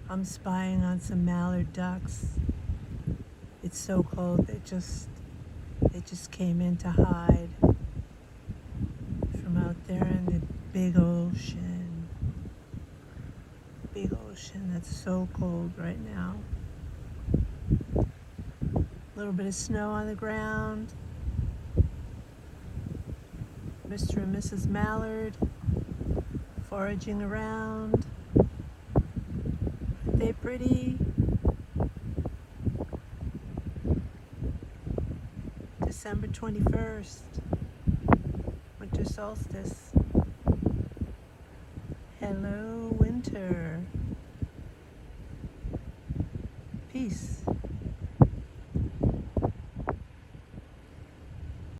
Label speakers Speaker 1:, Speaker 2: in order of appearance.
Speaker 1: I'm spying on some mallard ducks. It's so cold they just came in to hide from out there in the big ocean. Big ocean that's so cold right now. A little bit of snow on the ground. Mr. and Mrs. Mallard foraging around. Aren't they pretty? December 21st, winter solstice. Hello, winter. Peace.